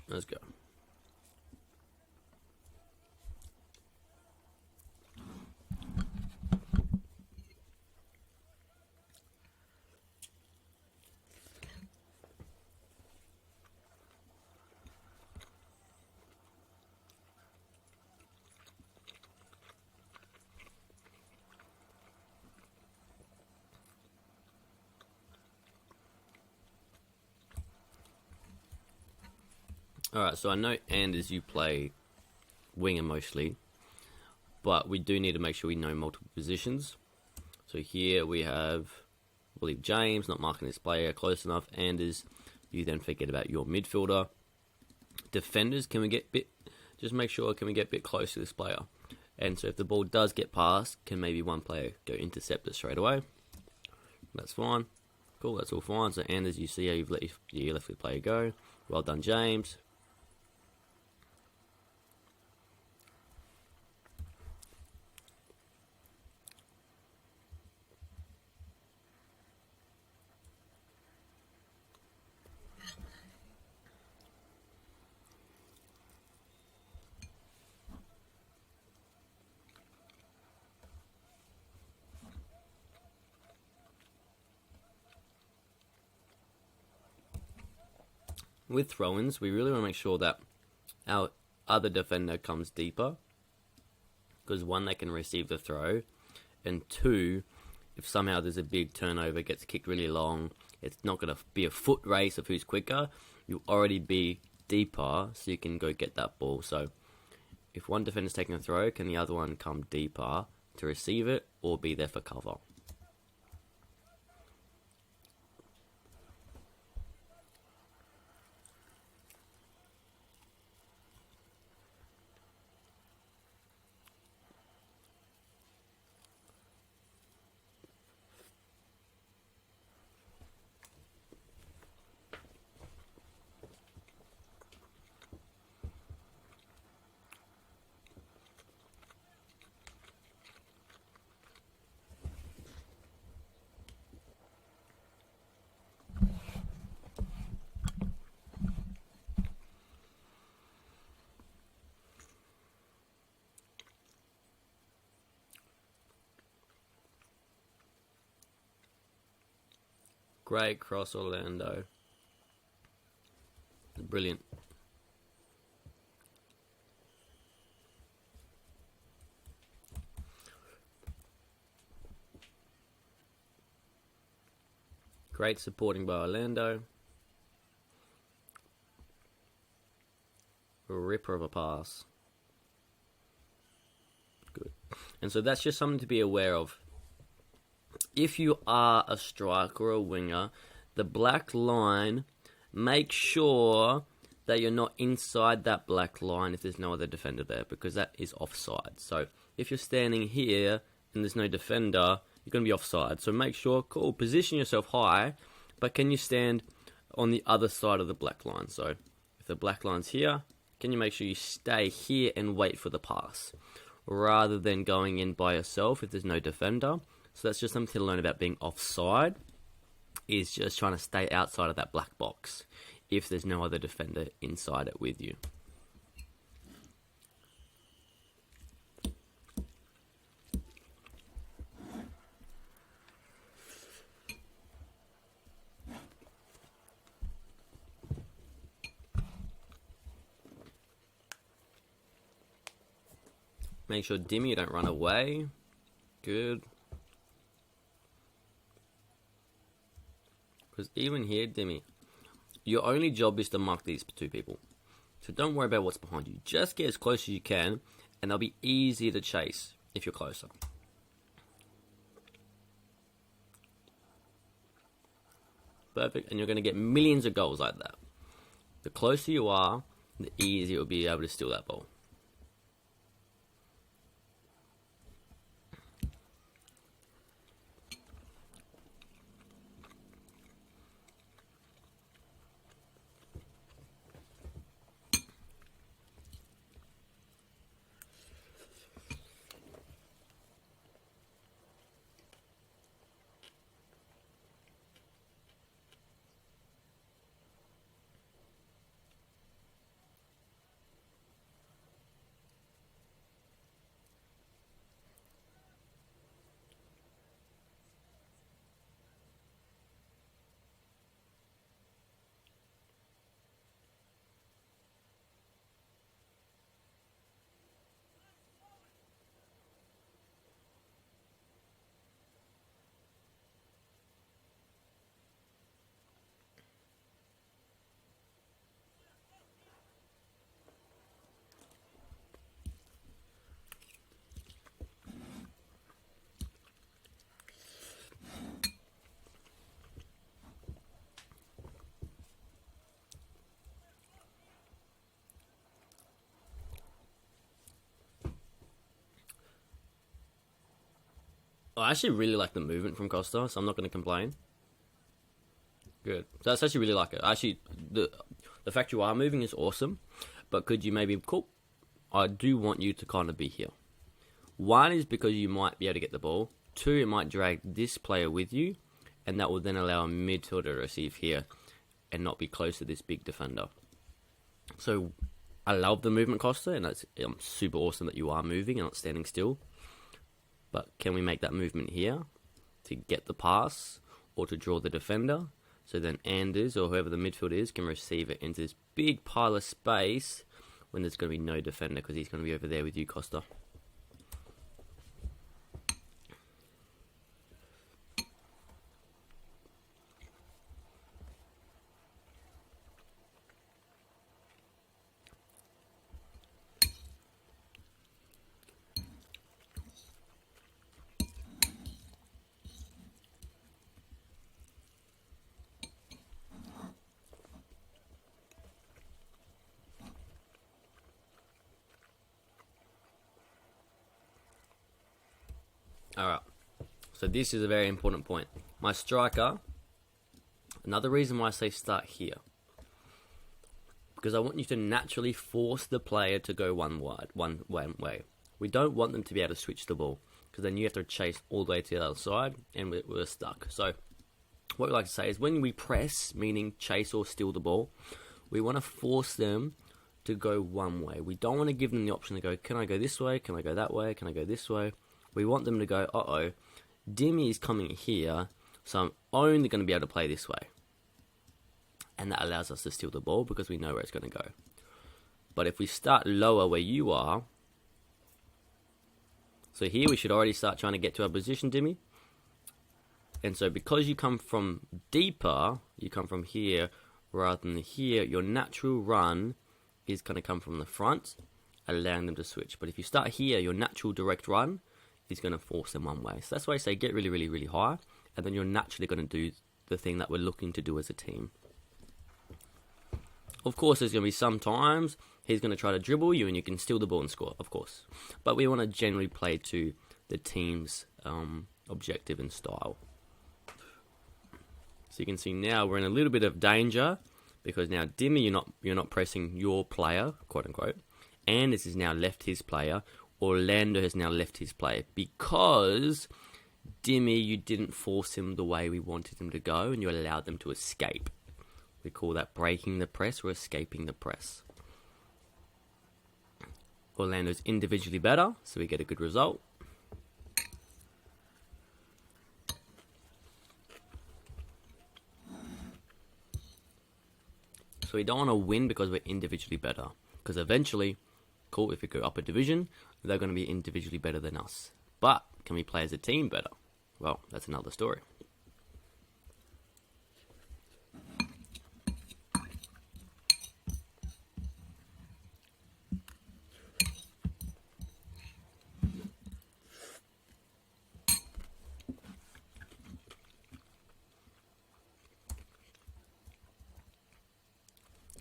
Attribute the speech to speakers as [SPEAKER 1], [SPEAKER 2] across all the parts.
[SPEAKER 1] Let's go. Alright, so I know, Anders, you play winger mostly, but we do need to make sure we know multiple positions. So here we have, I believe, James, not marking this player close enough. Anders, you then forget about your midfielder. Defenders, can we get just make sure, can we get a bit close to this player? And so if the ball does get passed, can maybe one player go intercept it straight away? That's fine. Cool, that's all fine. So Anders, you see how you've let your left foot player go. Well done, James. With throw-ins, we really want to make sure that our other defender comes deeper, because one, they can receive the throw, and two, if somehow there's a big turnover, gets kicked really long, it's not going to be a foot race of who's quicker. You'll already be deeper, so you can go get that ball. So if one defender's taking a throw, can the other one come deeper to receive it or be there for cover? Great cross, Orlando. Brilliant. Great supporting by Orlando. A ripper of a pass. Good. And so that's just something to be aware of. If you are a striker or a winger, the black line, make sure that you're not inside that black line if there's no other defender there, because that is offside. So if you're standing here and there's no defender, you're going to be offside. So make sure, cool, position yourself high, but can you stand on the other side of the black line? So if the black line's here, can you make sure you stay here and wait for the pass, rather than going in by yourself if there's no defender? So that's just something to learn about being offside, is just trying to stay outside of that black box if there's no other defender inside it with you. Make sure, Dimmy, you don't run away. Good. Because even here, Dimmy, your only job is to mark these two people. So don't worry about what's behind you. Just get as close as you can, and they'll be easier to chase if you're closer. Perfect, and you're going to get millions of goals like that. The closer you are, the easier you'll be able to steal that ball. I actually really like the movement from Costa, so I'm not going to complain. Good. So that's actually really like it. Actually, the fact you are moving is awesome, but could you maybe... Cool. I do want you to kind of be here. One is because you might be able to get the ball. Two, it might drag this player with you, and that will then allow a midfielder to receive here and not be close to this big defender. So I love the movement, Costa, and it's super awesome that you are moving and not standing still. But can we make that movement here to get the pass or to draw the defender? So then Anders or whoever the midfield is can receive it into this big pile of space when there's going to be no defender because he's going to be over there with you, Costa. Alright, so this is a very important point. My striker, another reason why I say start here, because I want you to naturally force the player to go one way. We don't want them to be able to switch the ball, because then you have to chase all the way to the other side, and we're stuck. So what we like to say is when we press, meaning chase or steal the ball, we want to force them to go one way. We don't want to give them the option to go, can I go this way, can I go that way, can I go this way? We want them to go, uh-oh, Dimmy is coming here, so I'm only going to be able to play this way. And that allows us to steal the ball because we know where it's going to go. But if we start lower where you are, so here we should already start trying to get to our position, Dimmy. And so because you come from deeper, you come from here rather than here, your natural run is going to come from the front, allowing them to switch. But if you start here, your natural direct run is going to force them one way. So that's why I say get really, really, really high, and then you're naturally going to do the thing that we're looking to do as a team. Of course, there's going to be some times he's going to try to dribble you and you can steal the ball and score, of course. But we want to generally play to the team's objective and style. So you can see now we're in a little bit of danger because now Dimmy, you're not pressing your player, quote unquote, and this has now left his player. Orlando has now left his player because Dimmy, you didn't force him the way we wanted him to go and you allowed them to escape. We call that breaking the press or escaping the press. Orlando's individually better, so we get a good result. So we don't want to win because we're individually better. Because eventually, cool, if we go up a division, they're going to be individually better than us. But can we play as a team better? Well, that's another story.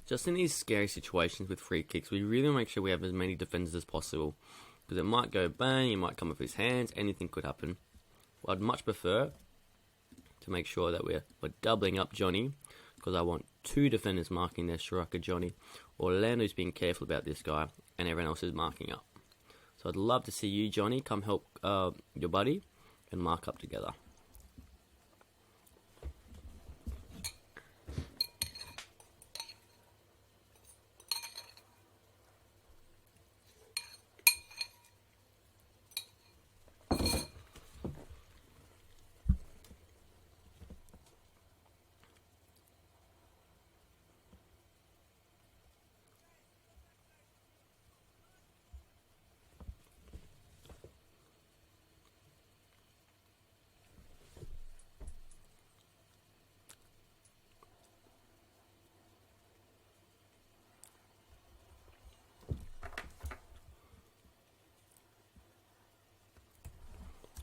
[SPEAKER 1] Just in these scary situations with free kicks, we really make sure we have as many defenders as possible. Because it might go bang, it might come off his hands, anything could happen. Well, I'd much prefer to make sure that we're doubling up Johnny, because I want two defenders marking their striker Johnny. Orlando's being careful about this guy, and everyone else is marking up. So I'd love to see you, Johnny, come help your buddy and mark up together.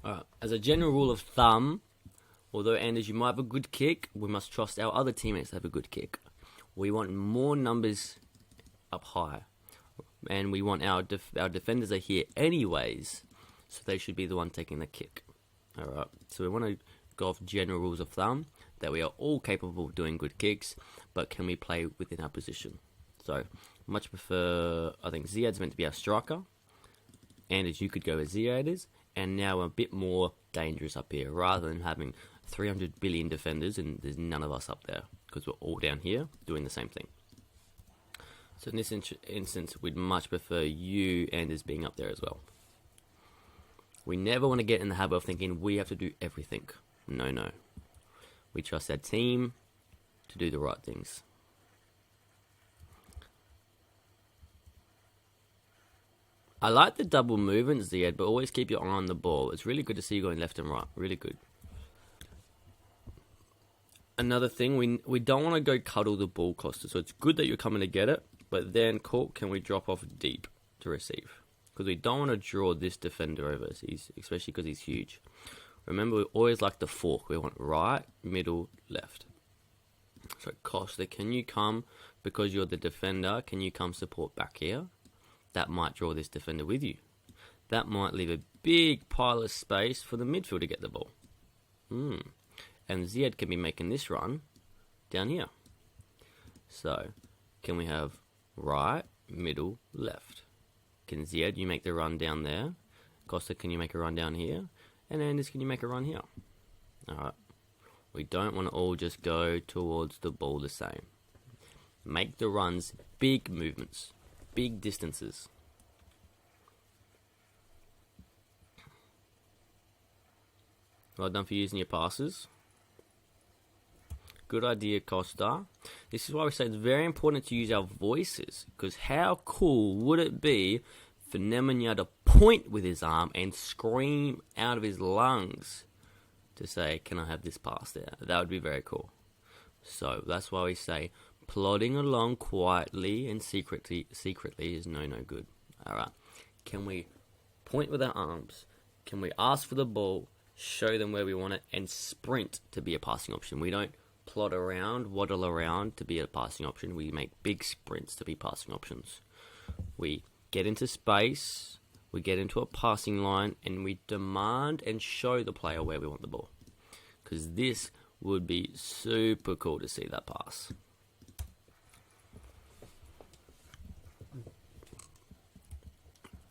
[SPEAKER 1] Alright, as a general rule of thumb, although Anders, you might have a good kick, we must trust our other teammates to have a good kick. We want more numbers up high, and we want our defenders are here anyways, so they should be the one taking the kick. Alright, so we want to go off general rules of thumb, that we are all capable of doing good kicks, but can we play within our position? So, much prefer, I think Ziad's meant to be our striker, and as you could go as Ziad is, and now we're a bit more dangerous up here, rather than having 300 billion defenders and there's none of us up there, because we're all down here doing the same thing. So in this instance, we'd much prefer you, Anders, being up there as well. We never want to get in the habit of thinking we have to do everything. No, no. We trust our team to do the right things. I like the double movements, Ziad, but always keep your eye on the ball. It's really good to see you going left and right. Really good. Another thing, we don't want to go cuddle the ball, Costa. So it's good that you're coming to get it, but then, can we drop off deep to receive? Because we don't want to draw this defender over, especially because he's huge. Remember, we always like the fork. We want right, middle, left. So Costa, can you come, because you're the defender, can you come support back here? That might draw this defender with you. That might leave a big pile of space for the midfield to get the ball. And Ziad can be making this run down here. So, can we have right, middle, left? Can Ziad, you make the run down there? Costa, can you make a run down here? And Anders, can you make a run here? Alright. We don't want to all just go towards the ball the same. Make the runs big movements, big distances. Well done for using your passes. Good idea, Costa. This is why we say it's very important to use our voices, because how cool would it be for Nemanja to point with his arm and scream out of his lungs to say, can I have this pass there? That would be very cool. So that's why we say plodding along quietly and secretly is no good. Alright. Can we point with our arms? Can we ask for the ball, show them where we want it, and sprint to be a passing option? We don't plod around, waddle around to be a passing option. We make big sprints to be passing options. We get into space, we get into a passing line, and we demand and show the player where we want the ball. Because this would be super cool to see that pass.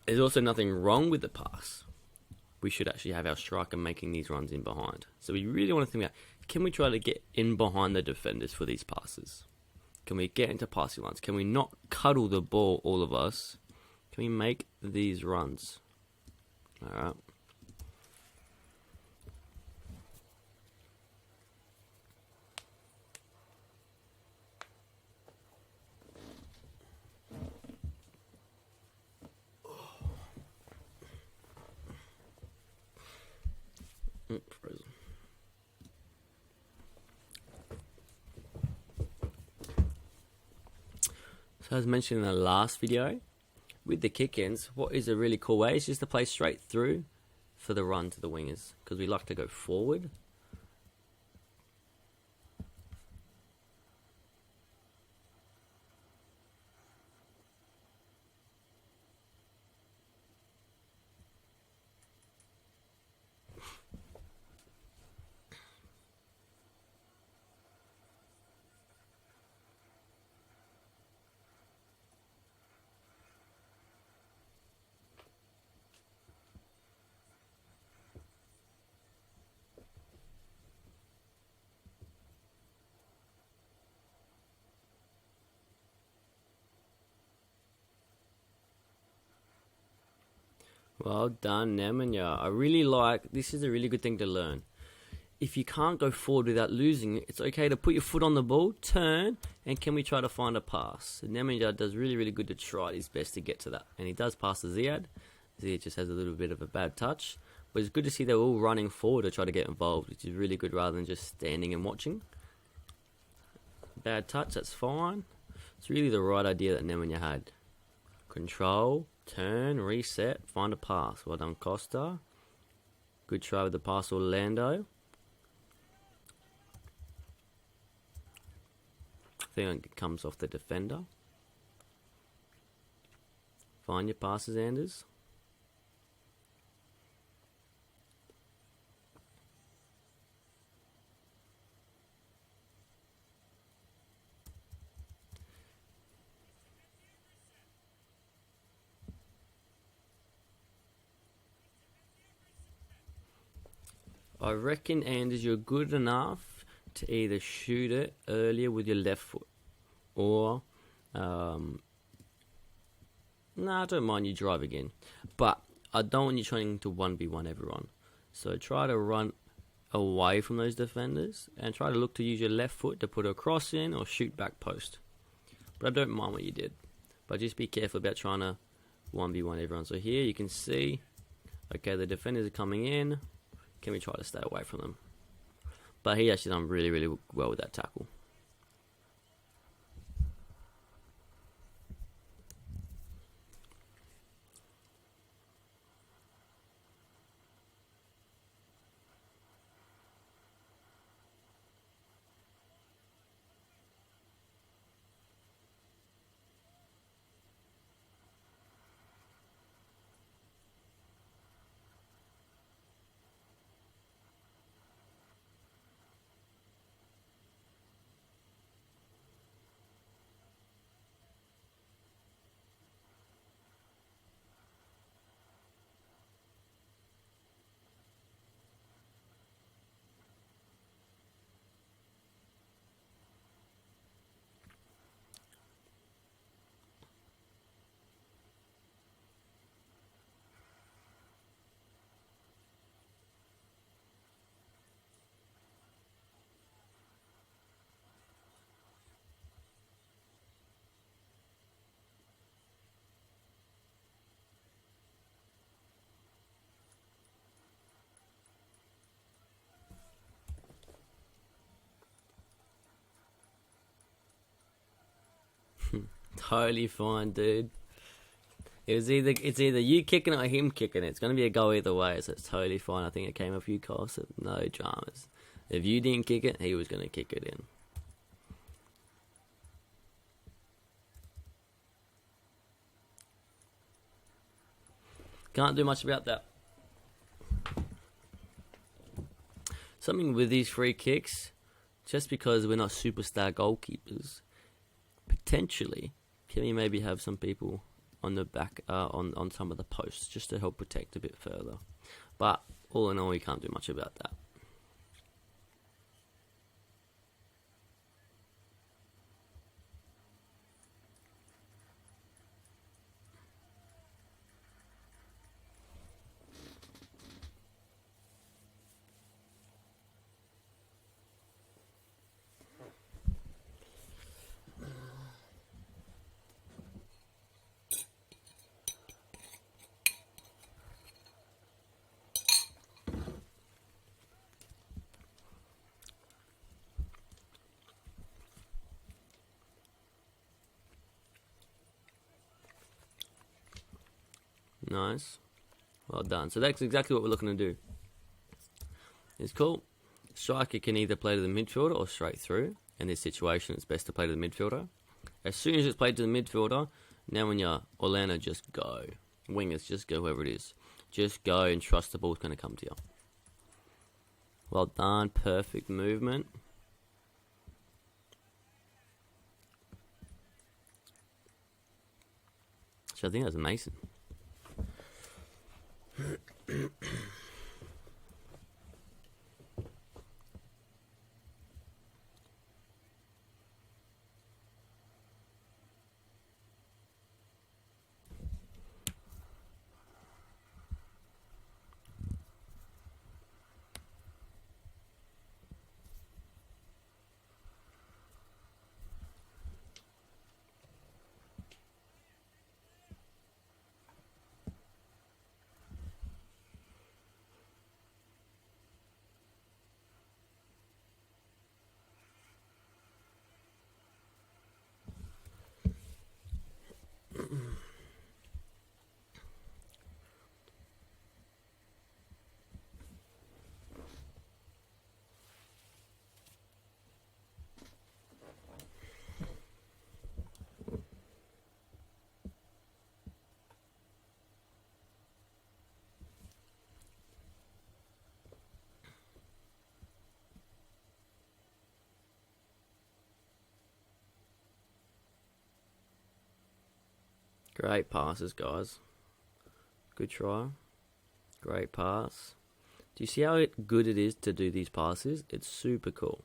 [SPEAKER 1] There's also nothing wrong with the pass. We should actually have our striker making these runs in behind. So we really want to think about, can we try to get in behind the defenders for these passes? Can we get into passing lines? Can we not cuddle the ball, all of us? Can we make these runs? Alright. Frozen. So as mentioned in the last video, with the kick-ins, what is a really cool way is just to play straight through for the run to the wingers, because we like to go forward. Well done, Nemanja. I really like, this is a really good thing to learn. If you can't go forward without losing it, it's okay to put your foot on the ball, turn, and can we try to find a pass? So Nemanja does really good to try his best to get to that. And he does pass to Ziad. Ziad just has a little bit of a bad touch. But it's good to see they're all running forward to try to get involved, which is really good rather than just standing and watching. Bad touch, that's fine. It's really the right idea that Nemanja had. Control, turn, reset, find a pass. Well done, Costa. Good try with the pass, Orlando. I think it comes off the defender. Find your passes, Anders. I reckon, Anders, you're good enough to either shoot it earlier with your left foot, or I don't mind you drive again, but I don't want you trying to 1v1 everyone. So try to run away from those defenders and try to look to use your left foot to put a cross in or shoot back post. But I don't mind what you did, but just be careful about trying to 1v1 everyone. So here you can see, okay, the defenders are coming in. Can we try to stay away from them? But he actually done really, really well with that tackle. Totally fine, dude. It's either you kicking it or him kicking it. It's gonna be a go either way, so it's totally fine. I think it came off you, Carl, so no dramas. If you didn't kick it, he was gonna kick it in. Can't do much about that. Something with these free kicks, just because we're not superstar goalkeepers, potentially, can we maybe have some people on the back, on some of the posts, just to help protect a bit further. But all in all, we can't do much about that. Nice. Well done. So that's exactly what we're looking to do. It's cool. Striker can either play to the midfielder or straight through. In this situation, it's best to play to the midfielder. As soon as it's played to the midfielder, now when you're Orlando, just go. Wingers, just go, whoever it is. Just go and trust the ball's going to come to you. Well done. Perfect movement. So I think that's amazing. Great passes, guys. Good try. Great pass. Do you see how good it is to do these passes? It's super cool.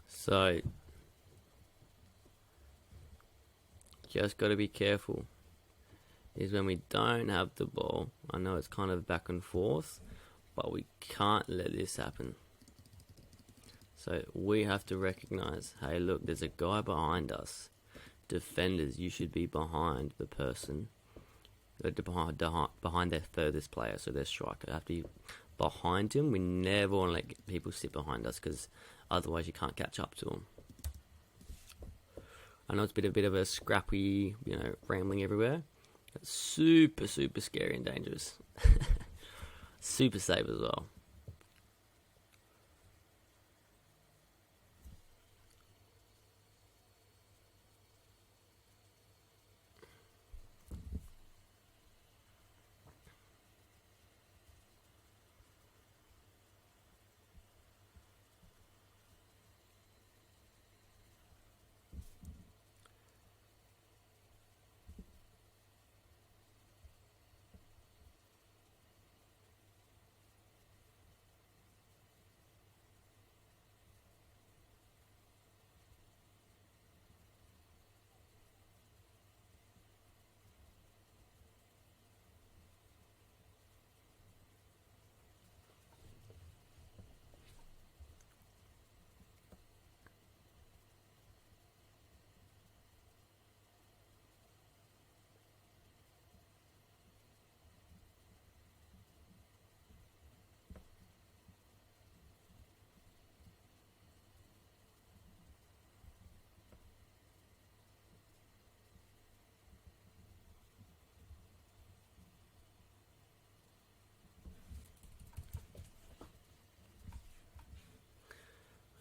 [SPEAKER 1] So, just got to be careful. Is when we don't have the ball. I know it's kind of back and forth, but we can't let this happen. So we have to recognize, hey, look, there's a guy behind us. Defenders, you should be behind the person, behind their furthest player, so their striker. Have to be behind him. We never want to let people sit behind us, because otherwise you can't catch up to them. I know it's been a bit of a scrappy, rambling everywhere. It's super, super scary and dangerous. Super safe as well.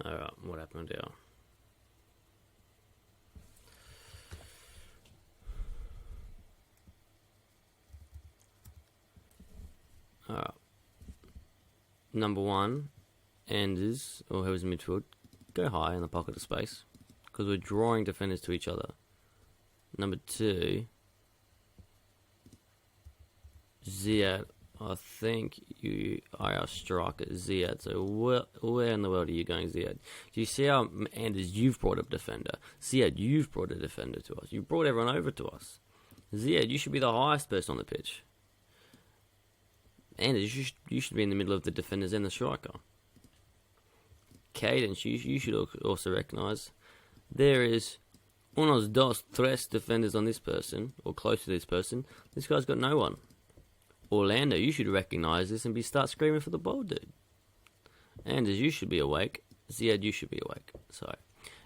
[SPEAKER 1] Alright, what happened here? Alright. Number one, Anders, or whoever's in midfield, go high in the pocket of space, because we're drawing defenders to each other. Number two, Ziad, I think you are our striker, Ziad. So where in the world are you going, Ziad? Do you see how, Anders, you've brought a defender. Ziad, you've brought a defender to us. You've brought everyone over to us. Ziad, you should be the highest person on the pitch. Anders, you should be in the middle of the defenders and the striker. Cadence, you should also recognise there is unos, dos, tres defenders on this person, or close to this person. This guy's got no one. Orlando, you should recognise this and start screaming for the ball, dude. Anders, you should be awake. Ziad, you should be awake. So,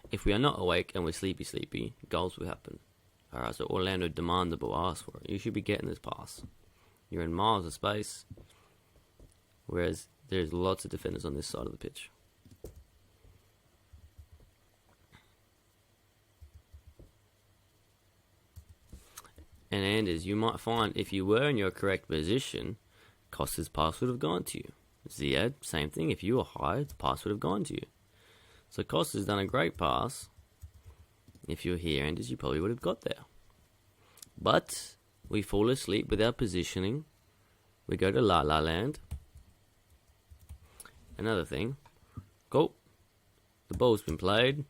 [SPEAKER 1] if we are not awake and we're sleepy, goals will happen. Alright, so Orlando, demand the ball, ask for it. You should be getting this pass. You're in miles of space, whereas there's lots of defenders on this side of the pitch. And Anders, you might find if you were in your correct position, Costa's pass would have gone to you. Ziad, same thing. If you were high, the pass would have gone to you. So Costa's done a great pass. If you're here, Anders, you probably would have got there. But we fall asleep with our positioning. We go to La La Land. Another thing. Cool. The ball's been played.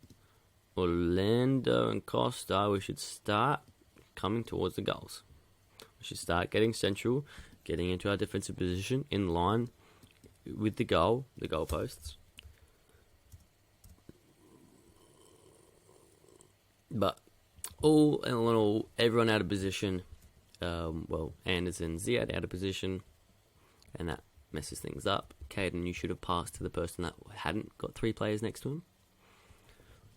[SPEAKER 1] Orlando and Costa, we should start coming towards the goals. We should start getting central, getting into our defensive position in line with the goalposts. But all in all, everyone out of position. Anders and Ziad out of position, and that messes things up. Caden, you should have passed to the person that hadn't got three players next to him.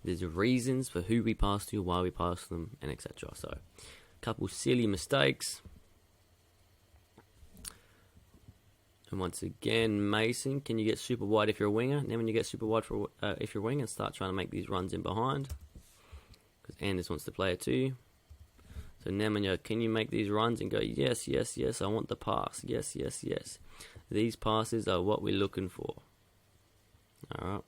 [SPEAKER 1] There's reasons for who we pass to, why we pass them, and etc. So, a couple silly mistakes. And once again, Mason, can you get super wide if you're a winger? And then when you get super wide for if you're a winger, start trying to make these runs in behind. Because Anders wants to play it too. So Nemanja, can you make these runs and go, yes, yes, yes, I want the pass. Yes, yes, yes. These passes are what we're looking for. Alright.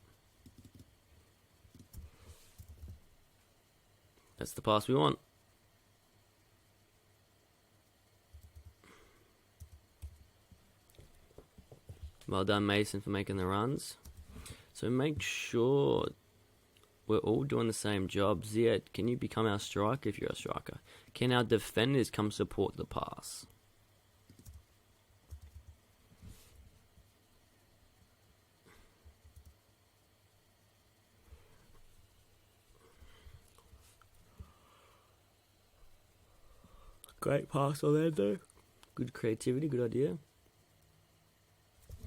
[SPEAKER 1] That's the pass we want. Well done, Mason, for making the runs. So make sure we're all doing the same job. Ziad, can you become our striker if you're a striker? Can our defenders come support the pass? Great pass, Orlando. Good creativity, good idea.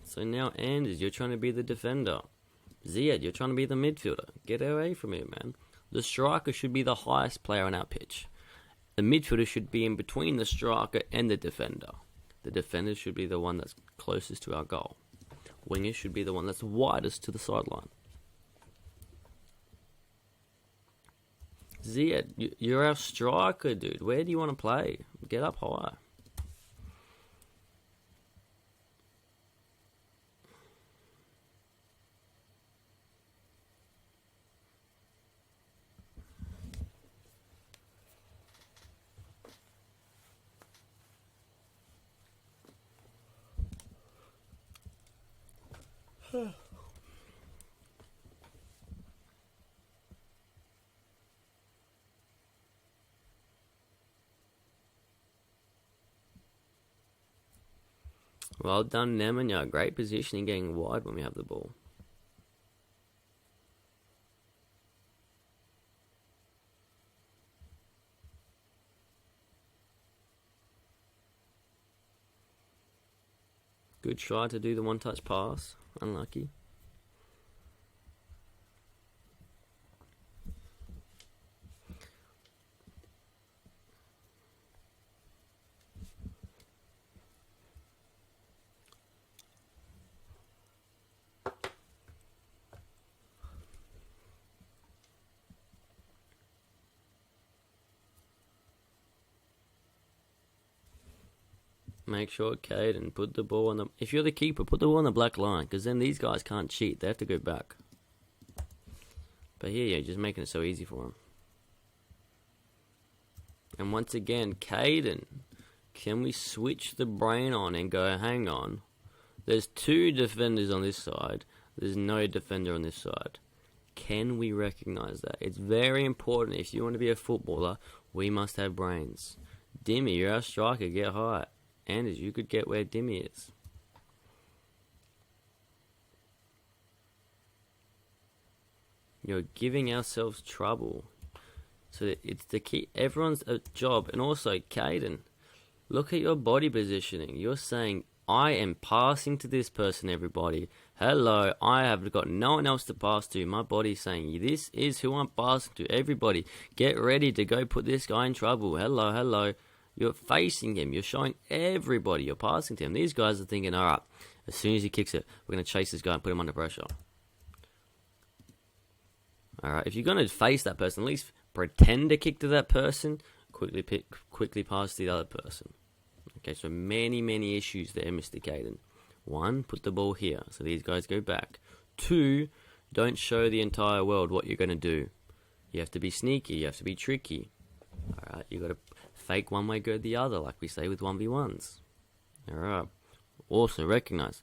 [SPEAKER 1] So now, Anders, you're trying to be the defender. Ziad, you're trying to be the midfielder. Get away from here, man. The striker should be the highest player on our pitch. The midfielder should be in between the striker and the defender. The defender should be the one that's closest to our goal. Winger should be the one that's widest to the sideline. Ziad, you're our striker, dude. Where do you want to play? Get up high. Well done, Nemanja. Great positioning, getting wide when we have the ball. Good try to do the one-touch pass. Unlucky. Make sure, Caden, put the ball on the... If you're the keeper, put the ball on the black line, because then these guys can't cheat. They have to go back. But here, you're just making it so easy for them. And once again, Caden, can we switch the brain on and go, hang on. There's two defenders on this side. There's no defender on this side. Can we recognize that? It's very important. If you want to be a footballer, we must have brains. Dimmy, you're our striker. Get high. Anders, you could get where Dimmy is. You're giving ourselves trouble. So it's the key. Everyone's a job. And also, Caden, look at your body positioning. You're saying, I am passing to this person, everybody. Hello, I have got no one else to pass to. My body's saying, this is who I'm passing to. Everybody, get ready to go put this guy in trouble. Hello, hello. You're facing him. You're showing everybody you're passing to him. These guys are thinking, all right, as soon as he kicks it, we're going to chase this guy and put him under pressure. All right, if you're going to face that person, at least pretend to kick to that person, quickly pass to the other person. Okay, so many issues there, Mr. Caden. 1, put the ball here, so these guys go back. 2, don't show the entire world what you're going to do. You have to be sneaky. You have to be tricky. All right, you got to fake one way, go the other, like we say with 1v1s. Alright. Also recognize,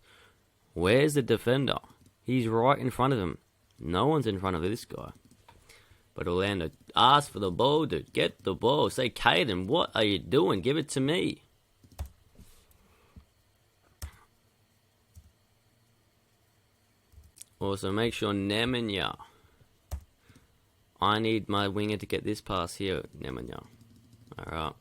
[SPEAKER 1] where's the defender? He's right in front of him. No one's in front of this guy. But Orlando, ask for the ball, dude. Get the ball. Say, Caden, what are you doing? Give it to me. Also, make sure Nemanja. I need my winger to get this pass here, Nemanja. Alright.